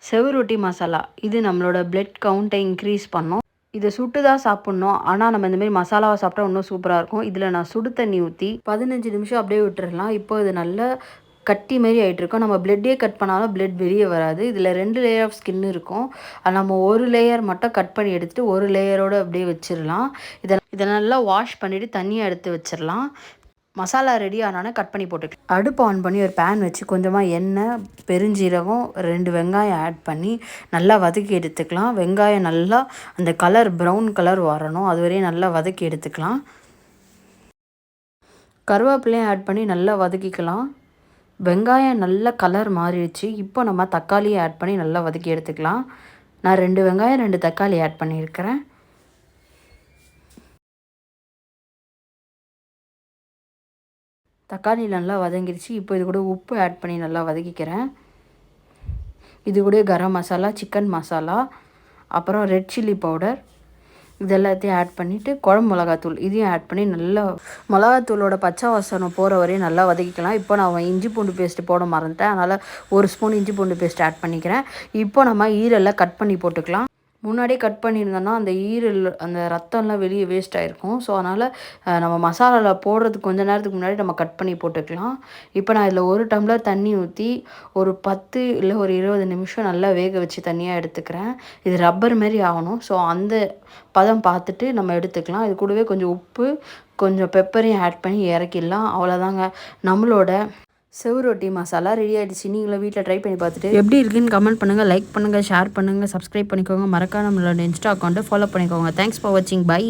செவரொட்டி மசாலா இது நம்மளோட blood கவுண்ட்டை increase பண்ணும். இதை சுட்டு தான் சாப்பிட்ணும். ஆனால் நம்ம இந்தமாரி மசாலாவை சாப்பிட்டா இன்னும் சூப்பராக இருக்கும். இதில் நான் சுடு தண்ணி ஊற்றி 15 நிமிஷம் அப்படியே விட்டுறலாம். இப்போ இது நல்லா கட்டி மாரி ஆகிட்டுருக்கோம். நம்ம பிளட்டே கட் பண்ணாலும் பிளட் வெளியே வராது. இதில் 2 லேயர் ஆஃப் ஸ்கின் இருக்கும். அது நம்ம ஒரு லேயர் மட்டும் கட் பண்ணி எடுத்துகிட்டு ஒரு லேயரோடு அப்படியே வச்சிடலாம். இதை நல்லா வாஷ் பண்ணிவிட்டு தண்ணியை எடுத்து வச்சிடலாம். மசாலா ரெடி ஆனோடனே கட் பண்ணி போட்டுக்கலாம். அடுப்பு ஆன் பண்ணி ஒரு பேன் வச்சு கொஞ்சமாக எண்ணெய், பெருஞ்சீரகம், 2 வெங்காயம் ஆட் பண்ணி நல்லா வதக்கி எடுத்துக்கலாம். வெங்காயம் நல்லா அந்த கலர் ப்ரௌன் கலர் வரணும், அது வரையும் நல்லா வதக்கி எடுத்துக்கலாம். கருவேப்பிலையும் ஆட் பண்ணி நல்லா வதக்கிக்கலாம். வெங்காயம் நல்ல கலர் மாறிடுச்சு. இப்போ நம்ம தக்காளியை ஆட் பண்ணி நல்லா வதக்கி எடுத்துக்கலாம். நான் 2 வெங்காயம் 2 தக்காளி ஆட் பண்ணியிருக்கிறேன். தக்காளி நல்லா வதங்கிடுச்சு. இப்போ இது கூட உப்பு ஆட் பண்ணி நல்லா வதக்கிக்கிறேன். இது கூட கரம் மசாலா, சிக்கன் மசாலா, அப்புறம் ரெட் சில்லி பவுடர் இது எல்லாத்தையும் ஆட் பண்ணிவிட்டு குழம்பு மிளகாத்தூள் இதையும் ஆட் பண்ணி நல்லா மிளகாத்தூளோட பச்சை வாசனம் போகிற வரையும் நல்லா வதக்கிக்கலாம். இப்போ நான் இஞ்சி பூண்டு பேஸ்ட்டு போட மறந்துட்டேன். அதனால் 1 ஸ்பூன் இஞ்சி பூண்டு பேஸ்ட் ஆட் பண்ணிக்கிறேன். இப்போ நம்ம ஈரலை கட் பண்ணி போட்டுக்கலாம். முன்னாடியே கட் பண்ணியிருந்தோன்னா அந்த ஈரல் அந்த ரத்தம்லாம் வெளியே வேஸ்ட் ஆகிருக்கும். ஸோ அதனால் நம்ம மசாலாவில் போடுறதுக்கு கொஞ்சம் நேரத்துக்கு முன்னாடி நம்ம கட் பண்ணி போட்டுக்கலாம். இப்போ நான் இதில் 1 டம்ளர் தண்ணி ஊற்றி ஒரு 10 இல்லை ஒரு 20 நிமிஷம் நல்லா வேக வச்சு தனியாக எடுத்துக்கிறேன். இது ரப்பர் மாரி ஆகணும். ஸோ அந்த பதம் பார்த்துட்டு நம்ம எடுத்துக்கலாம். இது கூடவே கொஞ்சம் உப்பு, கொஞ்சம் பெப்பரையும் ஆட் பண்ணி இறக்கிடலாம். அவ்வளோதாங்க, நம்மளோட செவரொட்டி மசாலா ரெடி ஆகிடுச்சு. நீங்களும் வீட்டில் ட்ரை பண்ணி பார்த்துட்டு எப்படி இருக்குன்னு கமெண்ட் பண்ணுங்கள், லைக் பண்ணுங்கள், ஷேர் பண்ணுங்கள், சப்ஸ்கிரைப் பண்ணிக்கோங்க. மறக்காம நம்மளோட இன்ஸ்டா அக்கௌண்ட்டை ஃபாலோ பண்ணிக்கோங்க. தேங்க்ஸ் ஃபார் வாட்சிங். பை.